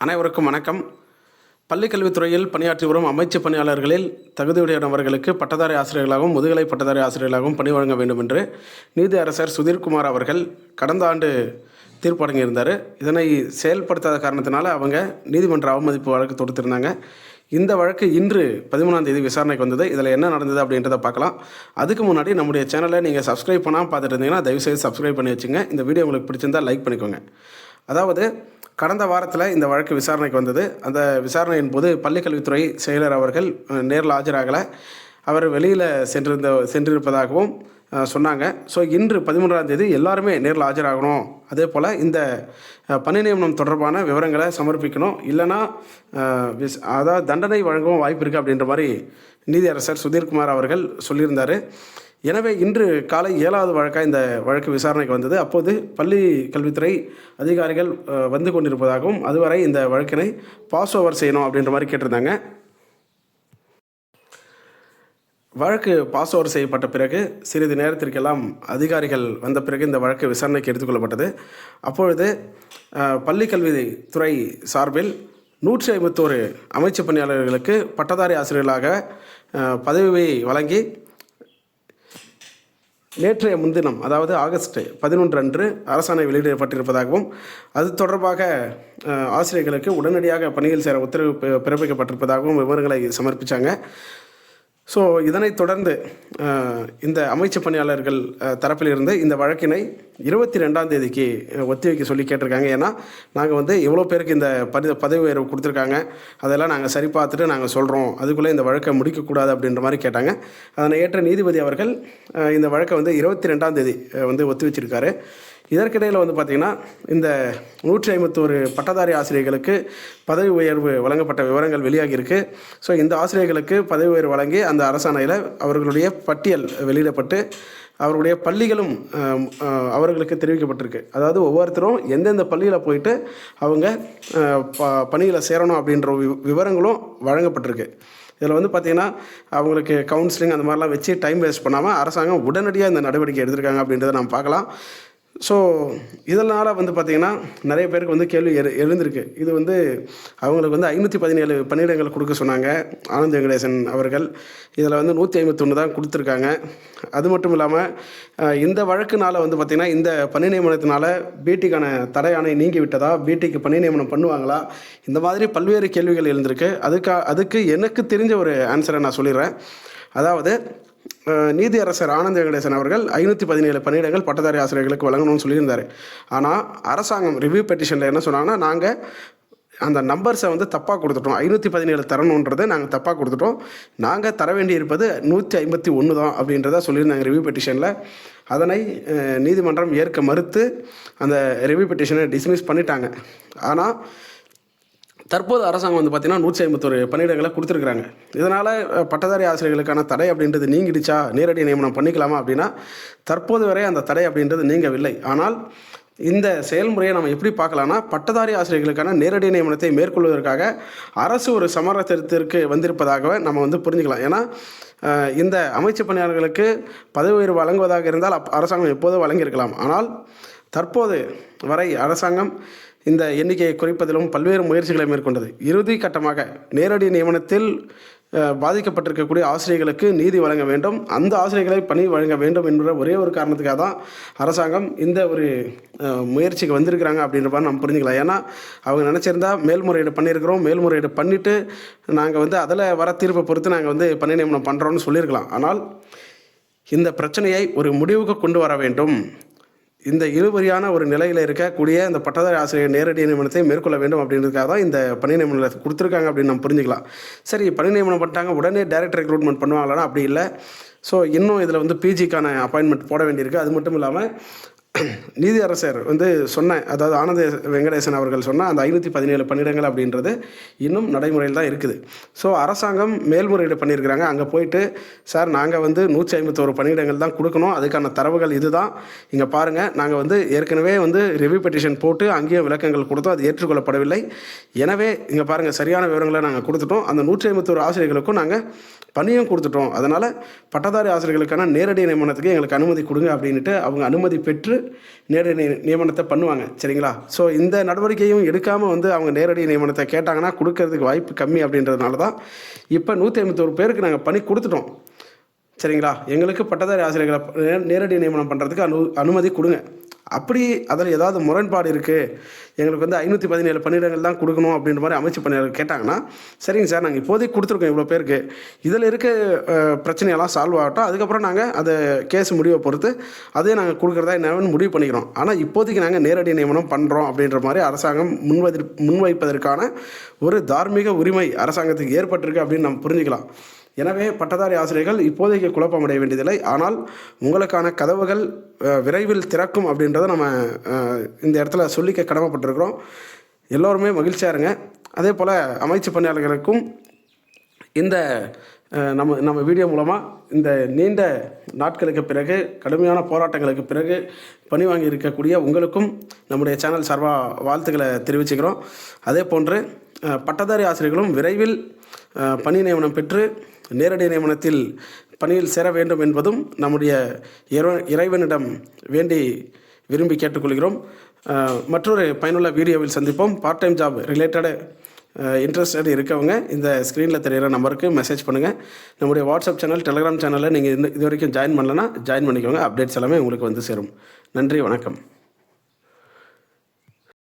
அனைவருக்கும் வணக்கம். பள்ளிக்கல்வித்துறையில் பணியாற்றி வரும் அமைச்சு பணியாளர்களில் தகுதியுடைய நபர்களுக்கு பட்டதாரி ஆசிரியர்களாகவும் முதுகலை பட்டதாரி ஆசிரியர்களாகவும் பணி வழங்க வேண்டும் என்று நீதி அரசர் சுதீர்குமார் அவர்கள் கடந்த ஆண்டு தீர்ப்பு வழங்கியிருந்தார். இதனை செயல்படுத்தாத காரணத்தினால அவங்க நீதிமன்ற அவமதிப்பு வழக்கு தொடுத்திருந்தாங்க. இந்த வழக்கு இன்று 13ஆம் தேதி விசாரணைக்கு வந்தது. இதில் என்ன நடந்தது அப்படின்றத பார்க்கலாம். அதுக்கு முன்னாடி நம்முடைய சேனலை நீங்கள் சப்ஸ்கிரைப் பண்ணாமல் பார்த்துட்டு இருந்தீங்கன்னா தயவுசெய்து சப்ஸ்கிரைப் பண்ணி வச்சுங்க. இந்த வீடியோ உங்களுக்கு பிடிச்சிருந்தால் லைக் பண்ணிக்கோங்க. அதாவது கடந்த வாரத்தில் இந்த வழக்கு விசாரணைக்கு வந்தது. அந்த விசாரணையின் போது பள்ளிக்கல்வித்துறை செயலர் அவர்கள் நேரில் ஆஜராகலை. அவர் வெளியில் சென்றிருப்பதாகவும் சொன்னாங்க. ஸோ இன்று 13ஆம் தேதி எல்லாருமே நேரில் ஆஜராகணும். அதே போல் இந்த பணி நியமனம் தொடர்பான விவரங்களை சமர்ப்பிக்கணும். இல்லைனா அதாவது தண்டனை வழங்கவும் வாய்ப்பு இருக்குது அப்படின்ற மாதிரி நீதியரசர் சுதீர்குமார் அவர்கள் சொல்லியிருந்தார். எனவே இன்று காலை 7வது வழக்காக இந்த வழக்கு விசாரணைக்கு வந்தது. அப்போது பள்ளி கல்வித்துறை அதிகாரிகள் வந்து கொண்டிருப்பதாகவும் அதுவரை இந்த வழக்கினை பாஸ் ஓவர் செய்யணும் அப்படின்ற மாதிரி கேட்டிருந்தாங்க. வழக்கு பாஸ் ஓவர் செய்யப்பட்ட பிறகு சிறிது நேரத்திற்கெல்லாம் அதிகாரிகள் வந்த பிறகு இந்த வழக்கு விசாரணைக்கு எடுத்துக்கொள்ளப்பட்டது. அப்பொழுது பள்ளிக்கல்வித்துறை சார்பில் 151 அமைச்சு பணியாளர்களுக்கு பட்டதாரி ஆசிரியர்களாக பதவியை வழங்கி நேற்றைய முன்தினம் அதாவது ஆகஸ்ட் 11 அன்று அரசாணை வெளியிடப்பட்டிருப்பதாகவும் அது தொடர்பாக ஆசிரியர்களுக்கு உடனடியாக பணியில் சேர உத்தரவு பிறப்பிக்கப்பட்டிருப்பதாகவும் விவரங்களை சமர்ப்பித்தாங்க. ஸோ இதனைத் தொடர்ந்து இந்த அமைச்சு பணியாளர்கள் தரப்பிலிருந்து இந்த வழக்கினை 22ஆம் தேதிக்கு ஒத்திவைக்க சொல்லி கேட்டிருக்காங்க. ஏன்னா நாங்கள் எவ்வளோ பேருக்கு இந்த பதவி உயர்வு கொடுத்துருக்காங்க, அதெல்லாம் நாங்கள் சரி பார்த்துட்டு நாங்கள் சொல்கிறோம், அதுக்குள்ளே இந்த வழக்கை முடிக்கக்கூடாது அப்படின்ற மாதிரி கேட்டாங்க. அதனை ஏற்ற நீதிபதி அவர்கள் இந்த வழக்கை 22ஆம் தேதி ஒத்திவச்சிருக்காரு. இதற்கிடையில் பார்த்திங்கன்னா இந்த 151 பட்டதாரி ஆசிரியர்களுக்கு பதவி உயர்வு வழங்கப்பட்ட விவரங்கள் வெளியாகியிருக்கு. ஸோ இந்த ஆசிரியர்களுக்கு பதவி உயர்வு வழங்கி அந்த அரசாணையில் அவர்களுடைய பட்டியல் வெளியிடப்பட்டு அவர்களுடைய பள்ளிகளும் அவர்களுக்கு தெரிவிக்கப்பட்டிருக்கு. அதாவது ஒவ்வொருத்தரும் எந்தெந்த பள்ளியில் போயிட்டு அவங்க பணியில் சேரணும் அப்படின்ற விவரங்களும் வழங்கப்பட்டிருக்கு. இதில் பார்த்திங்கன்னா அவங்களுக்கு கவுன்சிலிங் அந்த மாதிரிலாம் வச்சு டைம் வேஸ்ட் பண்ணாமல் அரசாங்கம் உடனடியாக இந்த நடவடிக்கை எடுத்திருக்காங்க அப்படின்றத நம்ம பார்க்கலாம். ஸோ இதனால் பார்த்திங்கன்னா நிறைய பேருக்கு கேள்வி எழுந்திருக்கு. இது அவங்களுக்கு 517 பணியிடங்கள் கொடுக்க சொன்னாங்க ஆனந்த் வெங்கடேசன் அவர்கள். இதில் 151 தான் கொடுத்துருக்காங்க. அது மட்டும் இல்லாமல் இந்த வழக்குனால் பார்த்திங்கன்னா இந்த பணி நியமனத்தினால பிடிக்கான தடை ஆணை நீங்கி விட்டதா, பிடிக்கு பணி நியமனம் பண்ணுவாங்களா, இந்த மாதிரி பல்வேறு கேள்விகள் எழுந்திருக்கு. அதுக்கு எனக்கு தெரிஞ்ச ஒரு ஆன்சரை நான் சொல்லிடுறேன். அதாவது நீதி அரசர் ஆனந்த் வெங்கடேசன் அவர்கள் 517 பணியிடங்கள் பட்டதாரி ஆசிரியர்களுக்கு வழங்கணும்னு சொல்லியிருந்தார். ஆனால் அரசாங்கம் ரிவ்யூ பெட்டிஷனில் என்ன சொன்னாங்கன்னா, நாங்கள் அந்த நம்பர்ஸை தப்பாக கொடுத்துட்டோம், 517 தரணுன்றதை நாங்கள் தப்பாக கொடுத்துட்டோம், நாங்கள் தர வேண்டி இருப்பது 151 தான் அப்படின்றத சொல்லியிருந்தாங்க ரிவ்யூ பெட்டிஷனில். அதனை நீதிமன்றம் ஏற்க மறுத்து அந்த ரிவ்யூ பெட்டிஷனை டிஸ்மிஸ் பண்ணிட்டாங்க. ஆனால் தற்போது அரசாங்கம் பார்த்திங்கன்னா 151 பணியிடங்களை கொடுத்துருக்குறாங்க. இதனால் பட்டதாரி ஆசிரியர்களுக்கான தடை அப்படின்றது நீங்கிடுச்சா, நேரடி நியமனம் பண்ணிக்கலாமா அப்படின்னா தற்போது வரை அந்த தடை அப்படின்றது நீங்கவில்லை. ஆனால் இந்த செயல்முறையை நம்ம எப்படி பார்க்கலாம்னா, பட்டதாரி ஆசிரியர்களுக்கான நேரடி நியமனத்தை மேற்கொள்வதற்காக அரசு ஒரு சமரசத்திற்கு வந்திருப்பதாக நம்ம புரிஞ்சுக்கலாம். ஏன்னா இந்த அமைச்சு பணியாளர்களுக்கு பதவி உயர்வு வழங்குவதாக இருந்தால் அரசாங்கம் எப்போதும் வழங்கியிருக்கலாம். ஆனால் தற்போது வரை அரசாங்கம் இந்த எண்ணிக்கையை குறைப்பதிலும் பல்வேறு முயற்சிகளை மேற்கொண்டது. இறுதி கட்டமாக நேரடி நியமனத்தில் பாதிக்கப்பட்டிருக்கக்கூடிய ஆசிரியர்களுக்கு நீதி வழங்க வேண்டும், அந்த ஆசிரியர்களை பணி வழங்க வேண்டும் என்ற ஒரே ஒரு காரணத்துக்காக தான் அரசாங்கம் இந்த ஒரு முயற்சிக்கு வந்திருக்கிறாங்க அப்படின்ற மாதிரி நம்ம புரிஞ்சுக்கலாம். ஏன்னா அவங்க நினச்சிருந்தா மேல்முறையீடு பண்ணியிருக்கிறோம், மேல்முறையீடு பண்ணிவிட்டு நாங்கள் அதில் வர தீர்ப்பை பொறுத்து நாங்கள் பணி நியமனம் பண்ணுறோன்னு சொல்லியிருக்கலாம். ஆனால் இந்த பிரச்சனையை ஒரு முடிவுக்கு கொண்டு வர வேண்டும், இந்த இழுபறியான ஒரு நிலையில் இருக்கக்கூடிய இந்த பட்டதாரி ஆசிரியர் நேரடி நியமனத்தை மேற்கொள்ள வேண்டும் அப்படின்றதுக்காக தான் இந்த பணி நியமனத்தை கொடுத்துருக்காங்க அப்படின்னு நம்ம புரிஞ்சுக்கலாம். சரி, பணி நியமனம் பண்ணிட்டாங்க, உடனே டைரக்ட் ரெக்ரூட்மெண்ட் பண்ணுவாங்களான்னா அப்படி இல்லை. ஸோ இன்னும் இதில் பிஜிக்கான அப்பாயின்மெண்ட் போட வேண்டியிருக்கு. அது மட்டும் இல்லாமல் நீதி அரசர் சொன்ன, அதாவது ஆனந்த் வெங்கடேசன் அவர்கள் சொன்ன அந்த 517 பணியிடங்கள் அப்படின்றது இன்னும் நடைமுறையில் தான் இருக்குது. ஸோ அரசாங்கம் மேல்முறையீடு பண்ணியிருக்கிறாங்க. அங்கே போயிட்டு சார் நாங்கள் 151 பணியிடங்கள் தான் கொடுக்கணும், அதுக்கான தரவுகள் இது தான், இங்கே பாருங்கள், நாங்கள் ஏற்கனவே ரிவ்யூ பெட்டிஷன் போட்டு அங்கேயும் விளக்கங்கள் கொடுத்தோம், அது ஏற்றுக்கொள்ளப்படவில்லை, எனவே இங்கே பாருங்கள் சரியான விவரங்களை நாங்கள் கொடுத்துட்டோம், அந்த 151 ஆசிரியர்களுக்கும் நாங்கள் பணியும் கொடுத்துட்டோம், அதனால் பட்டதாரி ஆசிரியர்களுக்கான நேரடி நியமனத்துக்கு எங்களுக்கு அனுமதி கொடுங்க அப்படின்ட்டு அவங்க அனுமதி பெற்று நேரடி நியமனத்தை பண்ணுவாங்க. சரிங்களா? ஸோ இந்த நடவடிக்கையும் எடுக்காமல் வந்து அவங்க நேரடி நியமனத்தை கேட்டாங்கன்னா கொடுக்கறதுக்கு வாய்ப்பு கம்மி. அப்படின்றதுனால தான் இப்போ 151 பேருக்கு நாங்கள் பணி கொடுத்துட்டோம். சரிங்களா? எங்களுக்கு பட்டதாரி ஆசிரியர்களை நேரடி நியமனம் பண்ணுறதுக்கு அனுமதி கொடுங்க. அப்படி அதில் ஏதாவது முரண்பாடு இருக்குது, எங்களுக்கு வந்து 517 பணியிடங்கள் தான் கொடுக்கணும் அப்படின்ற மாதிரி அமைச்சு பணியாளர்கள் கேட்டாங்கன்னா, சரிங்க சார், நாங்கள் இப்போதைக்கு கொடுத்துருக்கோம் இவ்வளோ பேருக்கு, இதில் இருக்க பிரச்சனையெல்லாம் சால்வ் ஆகட்டும், அதுக்கப்புறம் நாங்கள் அதை கேஸ் முடிவை பொறுத்து அதே நாங்கள் கொடுக்குறதா என்னன்னு முடிவு பண்ணிக்கிறோம். ஆனால் இப்போதைக்கு நாங்கள் நேரடி நியமனம் பண்ணுறோம் அப்படின்ற மாதிரி அரசாங்கம் முன்வைப்பதற்கான ஒரு தார்மீக உரிமை அரசாங்கத்துக்கு ஏற்பட்டிருக்கு அப்படின்னு நம்ம புரிஞ்சுக்கலாம். எனவே பட்டதாரி ஆசிரியர்கள் இப்போதைக்கு குழப்பமடைய வேண்டியதில்லை. ஆனால் உங்களுக்கான கதவுகள் விரைவில் திறக்கும் அப்படின்றத நம்ம இந்த இடத்துல சொல்லிக்க கடமைப்பட்டிருக்கிறோம். எல்லோருமே மகிழ்ச்சியாக இருங்க. அதே போல் அமைச்சு பணியாளர்களுக்கும் இந்த நம்ம வீடியோ மூலமாக இந்த நீண்ட நாட்களுக்கு பிறகு, கடுமையான போராட்டங்களுக்கு பிறகு பணி வாங்கி இருக்கக்கூடிய உங்களுக்கும் நம்முடைய சேனல் சார்பாக வாழ்த்துக்களை தெரிவிச்சுக்கிறோம். அதே போன்று பட்டதாரி ஆசிரியர்களும் விரைவில் பணி நியமனம் பெற்று நேரடி நியமனத்தில் பணியில் சேர வேண்டும் என்பதும் நம்முடைய இறைவனிடம் வேண்டி விரும்பி கேட்டுக்கொள்கிறோம். மற்றொரு பயனுள்ள வீடியோவில் சந்திப்போம். Part time job related interested இருக்கவங்க இந்த ஸ்க்ரீனில் தெரிகிற நம்பருக்கு மெசேஜ் பண்ணுங்கள். நம்முடைய வாட்ஸ்அப் சேனல், டெலிகிராம் சேனலில் நீங்கள் இது வரைக்கும் ஜாயின் பண்ணலன்னா ஜாயின் பண்ணிக்கோங்க. அப்டேட்ஸ் எல்லாமே உங்களுக்கு வந்து சேரும். நன்றி, வணக்கம்.